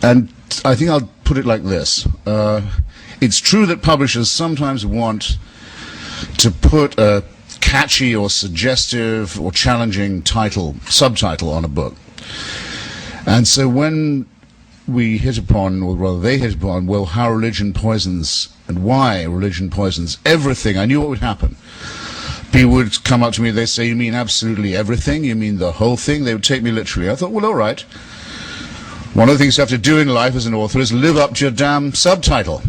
And I think I'll put it like this. It's true that publishers sometimes want to put a catchy or suggestive or challenging subtitle on a book. And so when we hit upon, or rather they hit upon, well, how religion poisons and why religion poisons everything, I knew what would happen. People would come up to me, they'd say, you mean absolutely everything? You mean the whole thing? They would take me literally. I thought, well, all right. One of the things you have to do in life as an author is live up to your damn subtitle.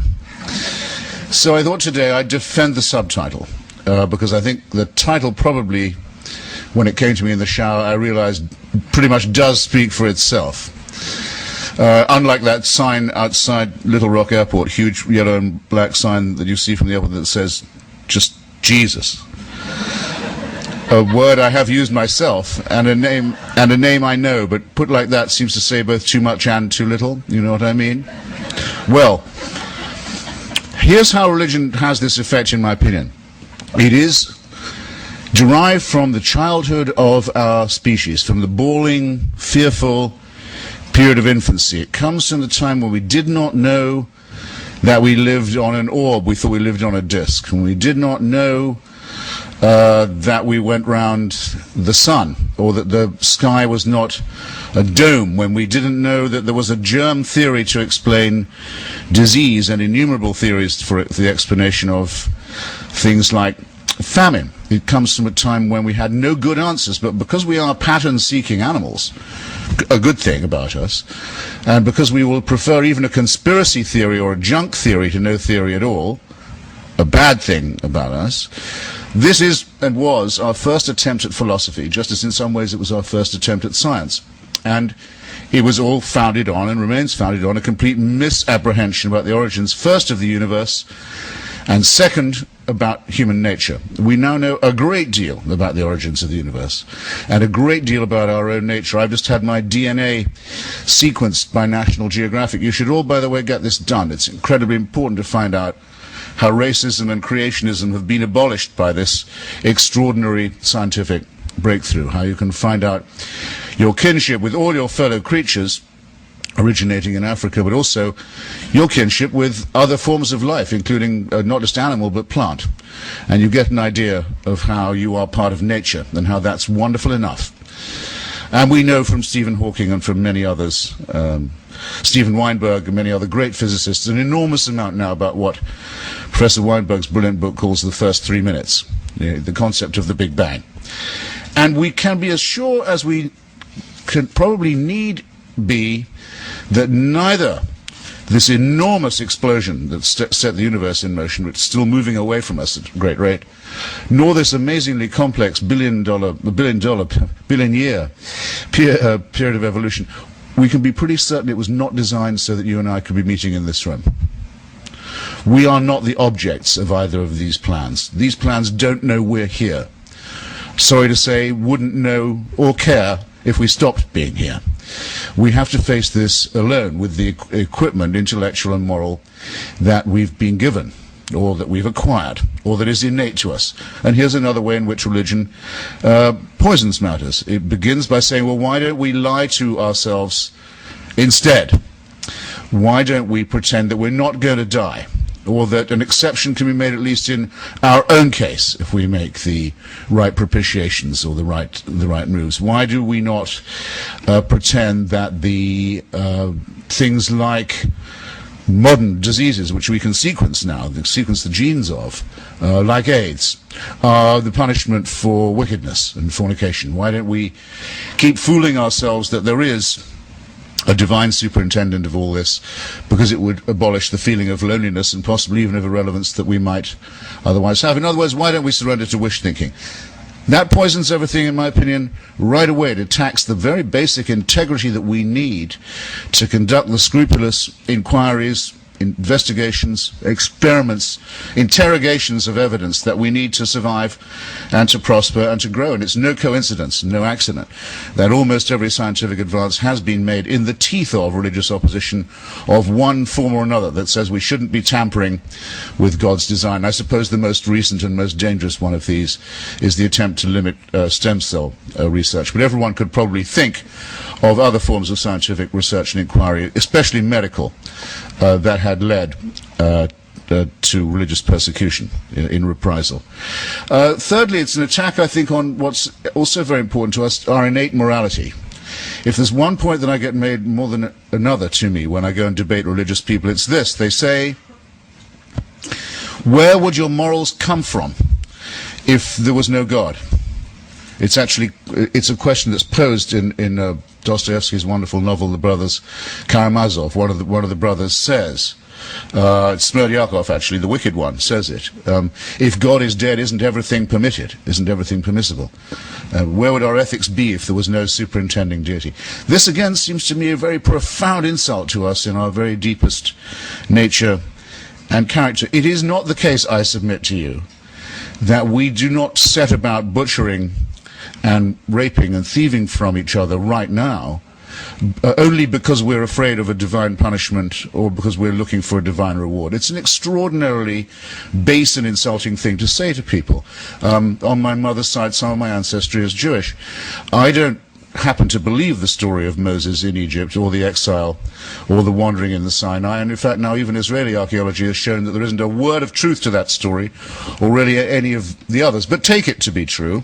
So I thought today I'd defend the subtitle, because I think the title probably, when it came to me in the shower, I realized pretty much does speak for itself. Unlike that sign outside Little Rock Airport, huge yellow and black sign that you see from the airport that says just Jesus. A word I have used myself, and a name I know, but put like that seems to say both too much and too little. You know what I mean? Well, here's how religion has this effect, in my opinion. It is derived from the childhood of our species, from the bawling, fearful period of infancy. It comes from the time when we did not know that we lived on an orb. We thought we lived on a disc. And we did not know that we went round the sun, or that the sky was not a dome, when we didn't know that there was a germ theory to explain disease and innumerable theories for the explanation of things like famine. It comes from a time when we had no good answers, but because we are pattern-seeking animals, a good thing about us, and because we will prefer even a conspiracy theory or a junk theory to no theory at all, a bad thing about us, this is and was our first attempt at philosophy, just as in some ways it was our first attempt at science. And it was all founded on, and remains founded on, a complete misapprehension about the origins, first of the universe, and second, about human nature. We now know a great deal about the origins of the universe, and a great deal about our own nature. I've just had my DNA sequenced by National Geographic. You should all, by the way, get this done. It's incredibly important to find out how racism and creationism have been abolished by this extraordinary scientific breakthrough, how you can find out your kinship with all your fellow creatures originating in Africa, but also your kinship with other forms of life, including not just animal, but plant. And you get an idea of how you are part of nature, and how that's wonderful enough. And we know from Stephen Hawking and from many others, Stephen Weinberg and many other great physicists, an enormous amount now about what Professor Weinberg's brilliant book calls the first 3 minutes, the concept of the Big Bang. And we can be as sure as we can probably need be that neither this enormous explosion that set the universe in motion, which is still moving away from us at a great rate, nor this amazingly complex billion-year period of evolution, we can be pretty certain it was not designed so that you and I could be meeting in this room. We are not the objects of either of these plans. These plans don't know we're here. Sorry to say, wouldn't know or care if we stopped being here. We have to face this alone with the equipment, intellectual and moral, that we've been given, or that we've acquired, or that is innate to us. And here's another way in which religion poisons matters. It begins by saying, well, why don't we lie to ourselves instead? Why don't we pretend that we're not going to die? Or that an exception can be made at least in our own case if we make the right propitiations or the right moves. Why do we not pretend that the things like modern diseases, which we can sequence now, sequence the genes of, like AIDS, are the punishment for wickedness and fornication? Why don't we keep fooling ourselves that there is a divine superintendent of all this, because it would abolish the feeling of loneliness and possibly even of irrelevance that we might otherwise have? In other words, why don't we surrender to wish thinking? That poisons everything, in my opinion, right away. It attacks the very basic integrity that we need to conduct the scrupulous inquiries investigations, experiments, interrogations of evidence that we need to survive and to prosper and to grow. And it's no coincidence, no accident, that almost every scientific advance has been made in the teeth of religious opposition of one form or another that says we shouldn't be tampering with God's design. I suppose the most recent and most dangerous one of these is the attempt to limit stem cell research. But everyone could probably think of other forms of scientific research and inquiry, especially medical, that had led to religious persecution in reprisal. Thirdly, it's an attack, I think, on what's also very important to us, our innate morality. If there's one point that I get made more than another to me when I go and debate religious people, it's this. They say, where would your morals come from if there was no God? It's a question that's posed in Dostoevsky's wonderful novel, The Brothers Karamazov. One of the brothers says, it's Smerdyakov, actually, the wicked one, says it. If God is dead, isn't everything permitted? Isn't everything permissible? Where would our ethics be if there was no superintending deity? This, again, seems to me a very profound insult to us in our very deepest nature and character. It is not the case, I submit to you, that we do not set about butchering and raping and thieving from each other right now only because we're afraid of a divine punishment or because we're looking for a divine reward. It's an extraordinarily base and insulting thing to say to people. On my mother's side, some of my ancestry is Jewish. I don't happen to believe the story of Moses in Egypt or the exile or the wandering in the Sinai, and in fact now even Israeli archaeology has shown that there isn't a word of truth to that story or really any of the others. But take it to be true.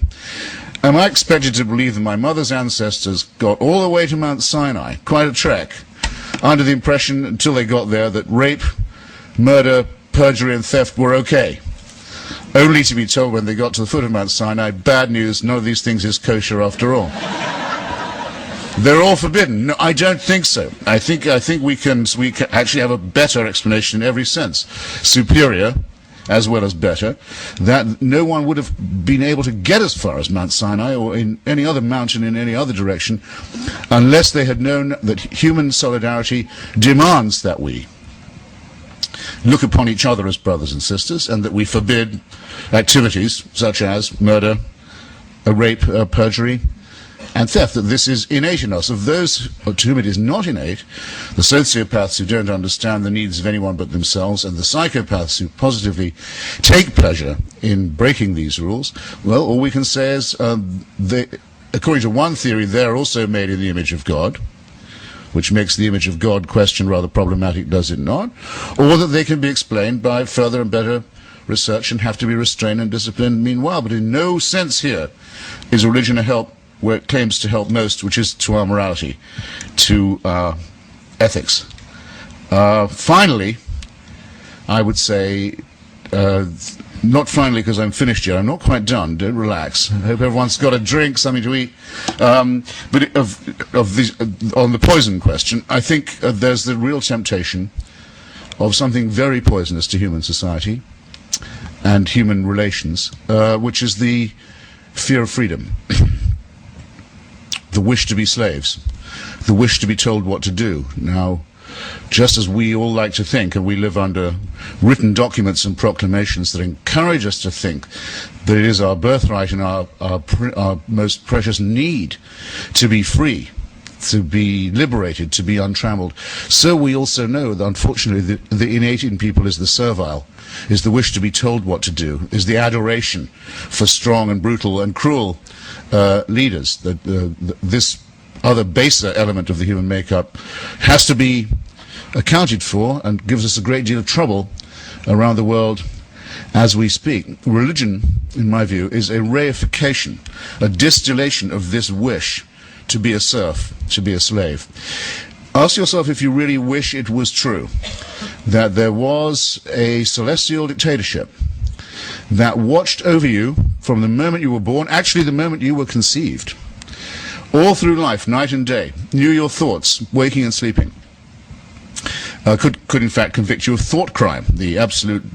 Am I expected to believe that my mother's ancestors got all the way to Mount Sinai, quite a trek, under the impression until they got there that rape, murder, perjury and theft were okay, only to be told when they got to the foot of Mount Sinai, bad news, none of these things is kosher after all? They're all forbidden. No, I don't think so. I think we can actually have a better explanation in every sense, superior as well as better, that no one would have been able to get as far as Mount Sinai or in any other mountain in any other direction unless they had known that human solidarity demands that we look upon each other as brothers and sisters and that we forbid activities such as murder, rape, perjury, and theft, that this is innate in us. Of those to whom it is not innate, the sociopaths who don't understand the needs of anyone but themselves, and the psychopaths who positively take pleasure in breaking these rules, well, all we can say is, according to one theory, they're also made in the image of God, which makes the image of God question rather problematic, does it not? Or that they can be explained by further and better research and have to be restrained and disciplined meanwhile. But in no sense here is religion a help where it claims to help most, which is to our morality, to ethics. Finally, I would say, not finally because I'm finished yet, I'm not quite done, don't relax. I hope everyone's got a drink, something to eat. But on the poison question, I think there's the real temptation of something very poisonous to human society and human relations, which is the fear of freedom. The wish to be slaves, the wish to be told what to do. Now, just as we all like to think, and we live under written documents and proclamations that encourage us to think that it is our birthright and our most precious need to be free, to be liberated, to be untrammeled, so we also know that unfortunately the innate in people is the servile, is the wish to be told what to do, is the adoration for strong and brutal and cruel leaders. That this other baser element of the human makeup has to be accounted for and gives us a great deal of trouble around the world as we speak. Religion, in my view, is a reification, a distillation of this wish to be a serf, to be a slave. Ask yourself if you really wish it was true that there was a celestial dictatorship that watched over you from the moment you were born, actually the moment you were conceived, all through life, night and day, knew your thoughts, waking and sleeping, could in fact convict you of thought crime. The absolute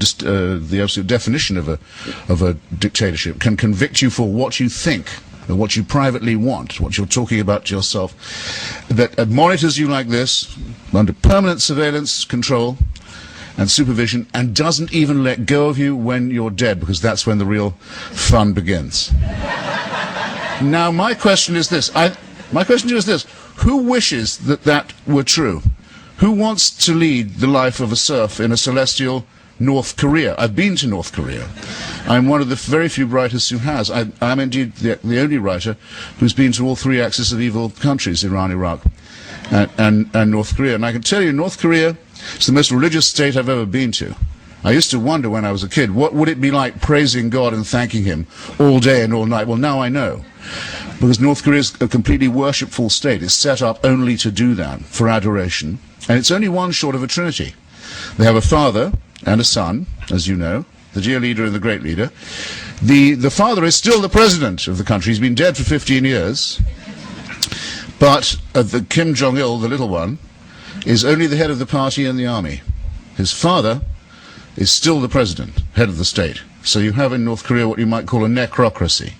definition of a dictatorship can convict you for what you think, or what you privately want, what you're talking about to yourself, that monitors you like this, under permanent surveillance control, and supervision, and doesn't even let go of you when you're dead, because that's when the real fun begins. Now, my question is this. Who wishes that that were true? Who wants to lead the life of a serf in a celestial North Korea? I've been to North Korea. I'm one of the very few writers who has. I'm indeed the only writer who's been to all three axis of evil countries, Iran, Iraq, and North Korea. And I can tell you, North Korea is the most religious state I've ever been to. I used to wonder when I was a kid, what would it be like praising God and thanking him all day and all night? Well, now I know. Because North Korea is a completely worshipful state. It's set up only to do that, for adoration. And it's only one short of a trinity. They have a father and a son, as you know, the dear leader and the great leader. The father is still the president of the country. He's been dead for 15 years. But the Kim Jong-il, the little one, is only the head of the party and the army. His father is still the president, head of the state. So you have in North Korea what you might call a necrocracy.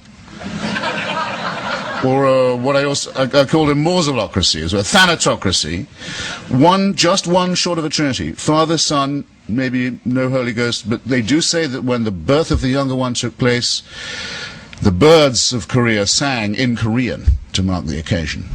Or what I called a mausolocracy, a thanatocracy. Just one short of a trinity. Father, Son, maybe no Holy Ghost, but they do say that when the birth of the younger one took place, the birds of Korea sang in Korean to mark the occasion.